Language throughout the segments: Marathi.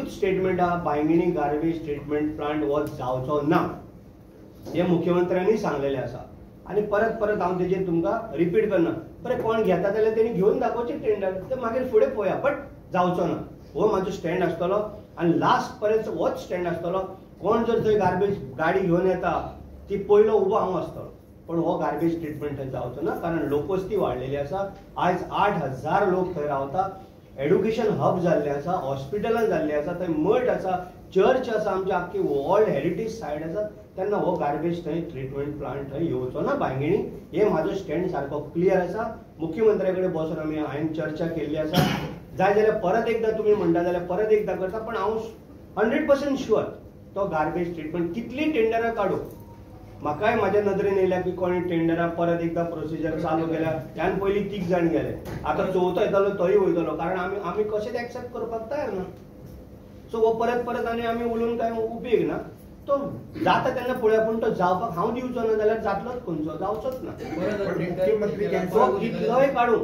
एकूच स्टेटमेंट हा बांयगिणी गार्बेज ट्रीटमेंट प्लांट हो जावचो ना हे मुख्यमंत्र्यांनी सांगलेले आसा आणि परत परत हांव तेजेर तुमकां रिपीट करना. बरें कोण घेता जाल्यार तेणी घेवन दाखोवचें टेंडर, ते मागीर फुडें पळोवया, बट जावचो ना हो म्हाजो स्टँड आसतलो आनी लास्ट पर्यंत होच स्टँड आसतलो. कोण जर थंय गार्बेज गाडी घेवन येता ती पयलो उबो हांव आसतलो, पण हो गार्बेज ट्रीटमेंट थंय जावचो ना, कारण लोकवस्ती वाडलेली आसा. आयज 8,000 लोक थंय रावता. एड्युकेशन हब जाल्लें आसा, हॉस्पिटलां जाल्लीं आसा, थंय मठ आसा, चर्च आसा, आमची आख्खी वर्ल्ड हेरिटेज सायट आसा. तेन्ना हो गार्बेज थंय ट्रीटमेंट प्लांट थंय येवचो ना बांयगिणी. हे म्हाजो स्टँड सारको क्लियर आसा. मुख्यमंत्र्या कडेन बसून आमी हांवें चर्चा केल्ली आसा. जाय जाल्यार परत एकदां तुमी म्हणटा जाल्यार परत एकदां करता, पण हांव 100% शुअर तो गार्बेज ट्रीटमेंट कितली टेंडरां काडू. म्हाकाय म्हाज्या नदरेन येयल्या की कोणी टेंडरां परत एकदां प्रोसिजर चालू केल्या. ह्यान पयलीं 3 जाण गेले, आतां चवथो येतलो तोय वयतलो, कारण आमी कशेंच एक्सेप्ट करपाक तयार ना. सो हो परत परत आनी उलोवन काय उपेग ना. तो जाता तेन्ना पळोवया, पूण तो जावपाक हांव दिवचो ना जाल्यार जातलोच खंयचो, जावचोच ना. तो कितलोय काडू,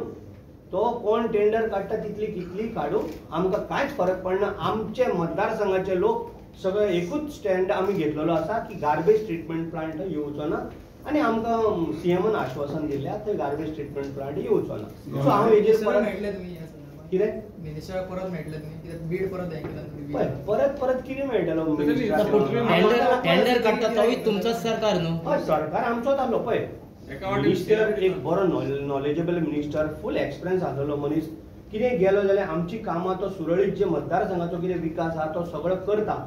तो कोण टेंडर काडटा कितली काडू, आमकां कांयच फरक पडना. आमचे मतदारसंघाचे लोक सगळे एकूच स्टँड आमी घेतलेलो आसा की गार्बेज ट्रीटमेंट प्लांट येवचो ना, आणि आमकां सीएमान आश्वासन दिल्या थंय गार्बेज ट्रीटमेंट प्लांट येवचो ना. सो हांव हेजेर कितें परत मेळटले तुमी बीड परत परत कितें मेळटलो. टेंडर काडटा तोय तुमचोच सरकार न्हू. हय, सरकार आमचोच आसलो पळय. मिनिस्टर एक बरो नॉलेजेबल मिनिस्टर, फूल एक्सपिरियन्स आसलेलो मनीस. कितें गेलो जाल्यार आमची कामां तो सुरळीत जे मतदारसंघाचो कितें विकास आहा तो सगळो करता.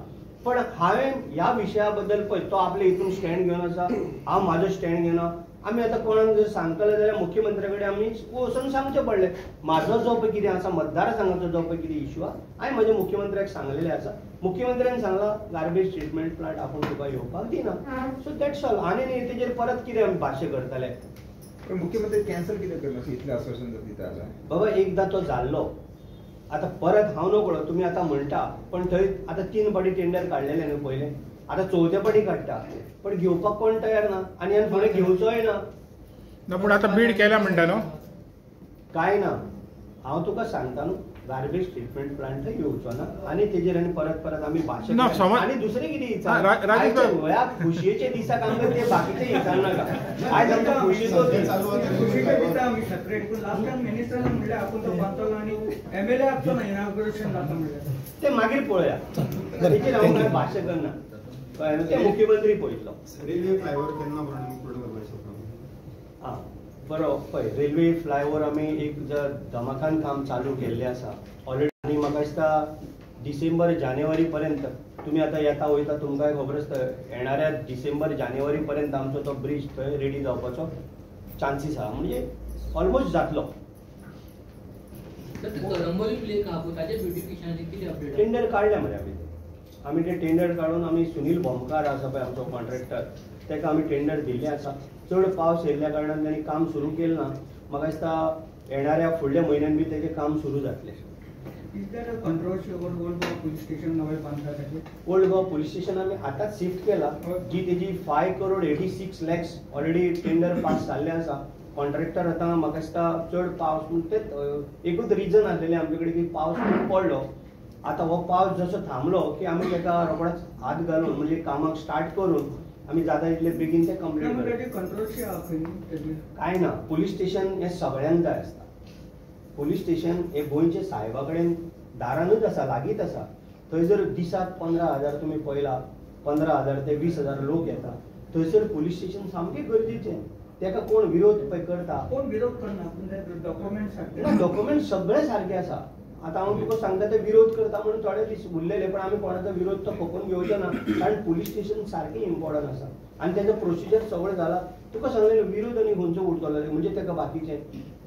पण हांवें ह्या विशया बद्दल पळय तो आपले हितून स्टँड घेवन आसा, हांव म्हाजो स्टँड घेवन. आमी आतां कोणाक जर सांगतले जाल्यार मुख्यमंत्र्या कडेन आमी वचून सांगचें पडलें. म्हाजो जो पळय कितें आसा मतदारसंघाचो जो पळय कितें इश्यू आहा, हांवें म्हाज्या मुख्यमंत्र्याक सांगलेलें आसा. मुख्यमंत्र्यान सांगलां गार्बेज ट्रीटमेंट प्लांट आपूण तुका येवपाक दिना. So that's all. आनी तेजेर परत कितें आमी भाश्य करतले. मुख्यमंत्री कॅन्सल कितें करना इतलें आश्वासन दिता बाबा. एकदां तो जाल्लो, आतां परत हांव नकळो तुमी आतां म्हणटा, पण थंय आतां 3 फावटी टेंडर काडलेले न्हू पयले, आतां 4थ्या फावटी काडटा, पण घेवपाक कोण तयार ना आनी आनी फुडें घेवचोय ना. पूण आतां बीड केल्या म्हणटा न्हू. कांय ना, हांव तुका सांगता न्हू, गार्बेज ट्रीटमेंट प्लांट येवचो ना आनी तेजेर आनी परत परत आमी भाशण. आनी दुसरें कितें विचार खुशयेच्या दिसाक आमकां ते बाकीचे विचारनाका. आयज आमकां खुशयेचो दीस. खुशयेच्या दिसा आमी सेपरेट, पूण लास्ट टायम मिनिस्टरान म्हणलें आपूण तो बांदतलो आनी एमएलए आपचो ना इनॉग्रेशन जाता म्हणलें. ते मागीर पळोवया, तेजेर हांव कांय भाश्य करना. ते मुख्यमंत्री पळयतलो. रेल्वे फ्लायओव्हर केन्ना पूर्ण करपाचो? हां बरो. पळय रेल्वे फ्लायओव्हर आमी एक जर धमाकान काम चालू केल्लें आसा ऑलरेडी. आनी म्हाका दिसता डिसेंबर जानेवारी पर्यंत तुमी आतां येता वयता तुमकां खबर आसता, येणाऱ्या डिसेंबर जानेवारी पर्यंत आमचो तो ब्रिज थंय रेडी जावपाचो चान्सीस आहा, म्हणजे ऑलमोस्ट जातलो. टेंडर काडल्या मरे आमी ते टेंडर काडून आमी सुनील भोमकार आसा पळय आमचो कॉन्ट्रॅक्टर, ताका आमी टेंडर दिल्लें आसा. चड पावस येयल्ल्या कारणान तांणी काम सुरू केलें ना. म्हाका दिसता येणाऱ्या फुडल्या म्हयन्यान बी तेजें काम सुरू जातलें. ओल्ड गोवा पुलीस स्टेशन आमी आतांच शिफ्ट केला, जी तेजी 5.86 crore ऑलरेडी टेंडर पास जाल्लें आसा. कॉन्ट्रॅक्टर आतां म्हाका दिसता चड पावस म्हणून तें एकूच रिजन आसलेलें आमचे कडेन की पावस पडलो. आतां हो पावस जसो थांबलो की आमी ताका रोखडोच हात घालून म्हणजे कामाक स्टार्ट करून आमी जाता तितले बेगीन ते कंप्लीट करता. कांय ना, पुलीस स्टेशन हें सगळ्यांक जाय आसता. पुलीस स्टेशन हे गोंयचे साहेबा कडेन दारानूच आसा, लागींच आसा. थंय जर दिसाक 15,000 तुमी पळयला, 15,000 ते 20,000 लोक येता, थंयसर पुलीस स्टेशन सामकें गरजेचें. ताका कोण विरोध पळय करता, कोण विरोध करना, डॉक्युमेंट सगळे सारके आसा. आतां हांव तुका सांगता ते विरोध करता म्हणून थोडे दीस उरलेले, पण आमी कोणाचो विरोध तो खपून घेवचो ना, कारण पुलीस स्टेशन सारकें इम्पॉर्टंट आसा आनी तेजो प्रोसिजर सगळें जाला. तुका सांगलें विरोध आनी खंयचो उरतलो म्हणजे ताका बाकीचें.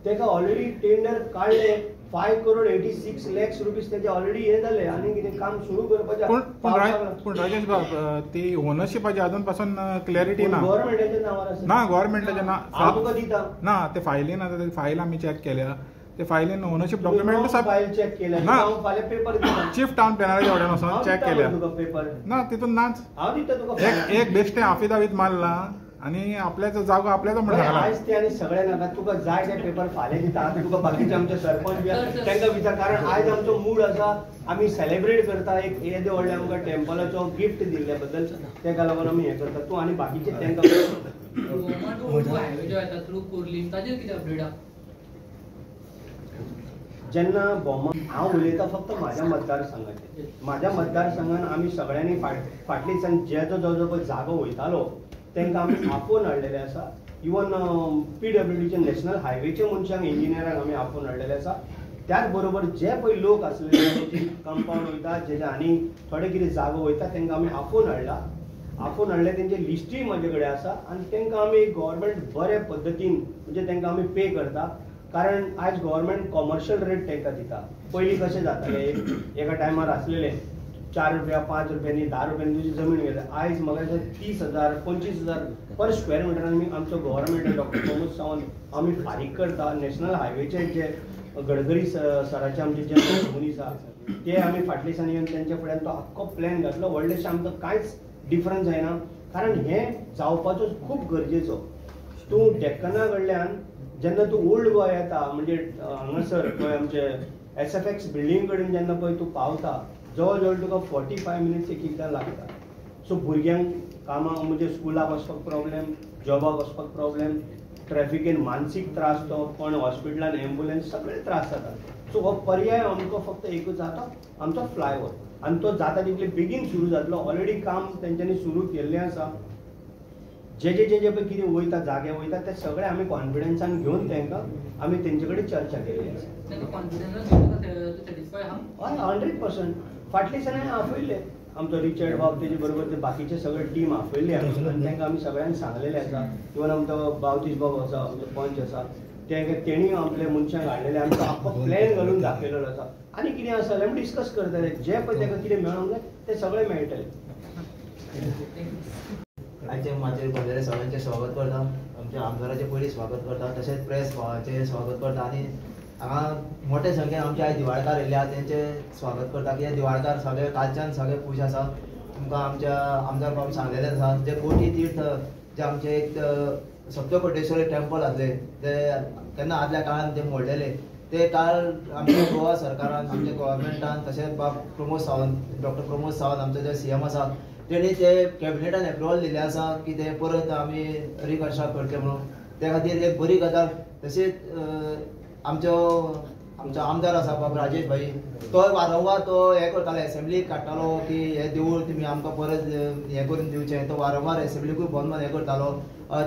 ताका ऑलरेडी टेंडर काडले, 5.86 crore तेजे ऑलरेडी हे जाले आनी कितें काम सुरू करपाचें. पूण राजेश बाब, ती ओनरशिपाची अजून पासून क्लॅरिटी ना. गव्हर्नमेंटाच्या नांवार आसा ना, गव्हर्नमेंटाच्या ना. हांव तुका दिता ना, ते फायलीन आतां फायल आमी चॅक केल्या, ते फायलीन ओनरशिप डॉक्युमेंट फायल चॅक केल्या ना. हांव फाल्यां पेपर दिता चीफ टाउन प्लॅनराच्या ऑर्डर वचून चॅक केल्या तुका पेपर ना, तितून नाच. हांव दिता तुका. एक बेश्टें अफिदावीत मारला आणि आपल्याचो जागो आपल्याचो बरें, म्हणटा आयज ते आनी सगळे नाका तुका जाय ते पेपर फाल्यां दिता आतां तुका बाकीचे आमचे सरपंच बी आसा तांकां विचार कारण आयज आमचो मूड आसा आमी सेलिब्रेट करता एक येदे व्हडले आमकां टेम्पलाचो गिफ्ट दिल्ले बद्दल तेका लागून आमी हें करता तूं आनी बाकीचे तांकां हायवे जो येता थ्रू कुर्लीम ताजेर कितें अपडेट आहा जेन्ना बोमा हांव उलयतां फक्त म्हाज्या मतदारसंघाचेर म्हाज्या मतदारसंघान आमी सगळ्यांनी फाटली दिसांनी जो जो पळय जागो वयतालो तांकां आमी आपोवन हाडलेले आसा इवन PWDचे नॅशनल हायवेचे मनशांक इंजिनियरांक आमी आपोवन हाडलेले आसा त्याच बरोबर जे पळय लोक आसलेले तेजी कंपाउंड वयता जेजे आनी थोडे कितें जागो वयता तांकां आमी आपोवन हाडले तेंचे लिस्टूय म्हाजे कडेन आसा आनी तांकां आमी गव्हर्मेंट बरे पद्दतीन म्हणजे तांकां आमी पे करता कारण आयज गव्हर्मेंट कॉमर्शियल रेट तांकां दिता पयलीं कशें जातालें एका टायमार आसलेले 4 रुपया 5 रुपयांनी 10 रुपयांनी तुजी जमीन घेता आयज म्हाका दिसता 30,000 25,000 पर स्क्वेअर मिटरान आमी आमचो गव्हर्मेंट डॉक्टर प्रमोद सावंत आमी फारीक करता नॅशनल हायवेचे जे गडकरी सराचे आमचे जे मनीस आसा ते आमी फाटल्या दिसांनी येवन तेंच्या फुड्यान तो आख्खो प्लॅन घातलो व्हडलेशें आमकां कांयच डिफरन्स जायना कारण हें जावपाचो खूब गरजेचो तूं डेक्कना कडल्यान जेन्ना तूं ओल्ड गोवा येता म्हणजे हांगासर पळय आमचे SFX बिल्डींग कडेन जेन्ना पळय तूं पावता जवळ जवळ तुका 45 मिनिट्स एक एकदां लागता सो भुरग्यांक कामाक म्हणजे स्कुलाक वचपाक प्रॉब्लेम जॉबाक वचपाक प्रॉब्लेम ट्रॅफिकेन मानसीक त्रास तो पण हॉस्पिटलान एम्बुलन्स सगळे त्रास जातात सो हो पर्याय आमकां फक्त एकूच जाता आमचो फ्लायओव्हर आनी तो जाता तितले बेगीन सुरू जातलो ऑलरेडी काम तेंच्यांनी सुरू केल्लें आसा जे पळय कितें वयता जागे वयता ते सगळे आमी कॉन्फिडन्सान घेवन तांकां आमी तेंचे कडेन चर्चा केल्ली आसा तांकां कॉन्फिडन्स सॅटिस्फाय आहा हय 100% फाटल्या दिसांनी आपयले आमचो रिचर्ड बाब तेजे बरोबर ते बाकीचे सगळे टीम आपयल्ले आनी तांकां आमी सगळ्यांक सांगलेले आसा इवन आमचो बावतीश बाब आसा आमचो पंच आसा तेणी आपले मनशांक हाडलेले आमचो आख्खो प्लॅन घालून दाखयलेलो आसा आनी कितें आसा जाल्यार आमी डिस्कस करतले जे पळय ताका कितें मेळोंक जाय ते सगळे मेळटले आयचे माचेर बंदरे सगळ्यांचे स्वागत करता आमच्या आमदाराचे पयलीं स्वागत करता तशेंच प्रेस भावाचे स्वागत करता आनी हांगा मोठे संख्येन आमचे आयज दिवाळकार येयले आहा तेंचे स्वागत करता कित्याक दिवाळकार सगळे कालच्यान सगळे खूश आसा तुमकां आमच्या आमदार बाब सांगलेले आसा जे कोटी तीर्थ जे आमचे एक सप्तकोटेश्वरी टेम्पल आसले ते केन्ना आदल्या काळान ते मोडलेले ते काळ आमच्या गोवा सरकारान आमच्या गव्हर्मेंटान तशेंच बाब प्रमोद सावंत डॉक्टर प्रमोद सावंत आमचो जो CM आसा तेणी ते कॅबिनेटान एप्रुवल दिले आसा की ते परत आमी रिकन्स्ट्रक्ट करचे म्हणून त्या खातीर एक बरी गजाल तशेंच आमचो आमदार आसा बाब राजेश भाई तो वारंवार तो हें करतालो एसेंब्लीक काडटालो की हे देवूळ तुमी आमकां परत हें करून दिवचें तो वारंवार एसेंब्लीकूय बंद हें करतालो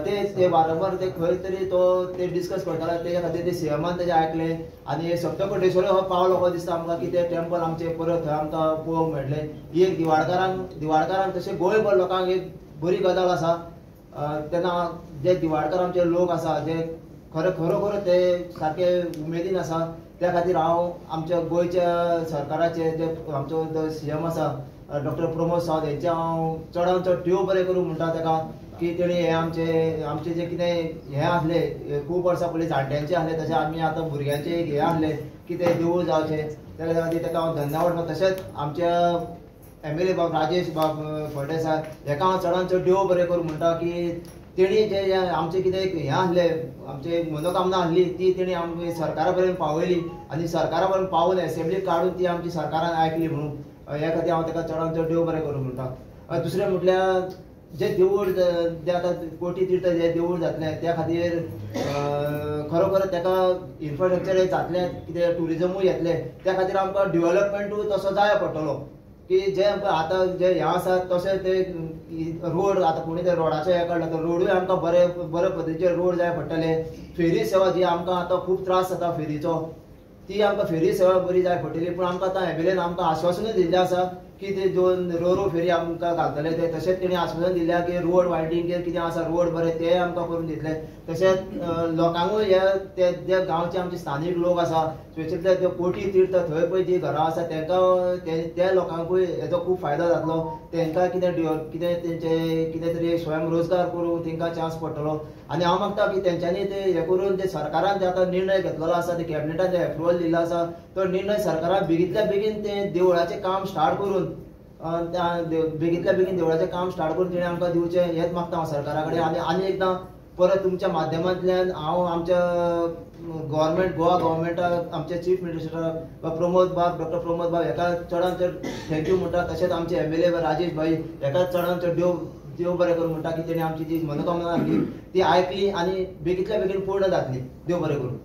ते वारंवार ते खंय तरी तो ते डिस्कस करतालो तेच्या खातीर ते CMान तेजें आयकलें आनी सप्तकोटेश्वर हो पावलो हो दिसता आमकां की ते टेम्पल आमचे परत थंय आमकां पळोवंक मेळटलें ही एक दिवाळकारांक तशें गोंयभर लोकांक एक बरी गजाल आसा तेन्ना जे दिवाळकार आमचे लोक आसा जे खरोखर ते सारके उमेदीन आसा त्या खातीर हांव आमच्या गोंयच्या सरकाराचे जे आमचो CM आसा डॉक्टर प्रमोद सावंत हेंचे हांव चडांत चड देव बरें करूं म्हणटा ताका की तेणी हे आमचे जे कितें हें आसले खूब वर्सां पयलीं जाणट्यांचे आसले तशें आमी आतां भुरग्यांचे एक हें आसले की ते देवूळ जावचें त्या खातीर ताका हांव धन्यवाद म्हणटा तशेंच आमच्या MLA बाब राजेश बाब फळदेसाय हेका हांव चडांत चड देव बरें करूं म्हणटा की तेणी जे आमचे कितें हें आसले आमचे मनोकामना आसली ती तेणी आमी सरकारा पर्यंत पावयली आनी सरकारा पर्यंत पावून एसेंब्लीक काडून ती आमची सरकारान आयकली म्हणून ह्या खातीर हांव ताका चडांत चड देव बरें करूं म्हणटा दुसरें म्हटल्यार जे देवूळ जे आतां कोटी तीर्थ जे देवूळ जातलें त्या खातीर खरोखर ताका इन्फ्रास्ट्रक्चर जातलें कितें ट्युरिजमूय येतलें त्या खातीर आमकां डेव्हलपमेंटूय तसो जाय पडटलो की जे आतां जे हें आसा तशें ते रोड आतां कोणी ते रोडाचें हें काडला तो रोडूय आमकां बरे पद्दतीचे रोड जाय पडटले फेरी सेवा जी आमकां आतां खूब त्रास जाता फेरीचो ती आमकां फेरी सेवा बरी जाय पडटली पूण आमकां आतां MLAन आमकां आश्वासनूय दिल्लें आसा की ते 2 फेरी आमकां घालतले ते तशेंच तेणी आश्वासन दिल्या की रोड वायडिंगेर कितें आसा रोड बरे ते आमकां करून दितले तशेंच लोकांकूय हे जे गांवचे आमचे स्थानीक लोक आसा स्पेशली ते कोटी तीर्थ थंय पळय जीं घरां आसा तांकां त्या लोकांकूय हेजो खूब फायदो जातलो तांकां कितें तेंचे कितें तरी स्वयं रोजगार करूंक तांकां चान्स पडटलो आनी हांव मागता की तेंच्यांनी ते हें करून जे सरकारान जे आतां निर्णय घेतलेलो आसा ते कॅबिनेटान जे एप्रुवल दिल्लो आसा तो निर्णय सरकारान बेगींतल्या बेगीन ते देवळाचें काम स्टार्ट करून बेगींतल्या बेगीन देवळाचें काम स्टार्ट करून तेणें आमकां दिवचें हेंच मागता हांव सरकारा कडेन. आनी एकदां परत तुमच्या माध्यमांतल्यान हांव आमच्या गव्हर्मेंट गोवा गव्हर्मेंटाक आमचे चीफ मिनिस्टर डॉक्टर प्रमोद बाब हेका चडांत चड थँक्यू म्हणटा. तशेंच आमचे MLA राजेश भाई हेका चडांत चड देव बरें करूं म्हणटा की तेणें आमची जी मनोकामना आसली ती आयकली आनी बेगींतल्या बेगीन पूर्ण जातली. देव बरें करूं.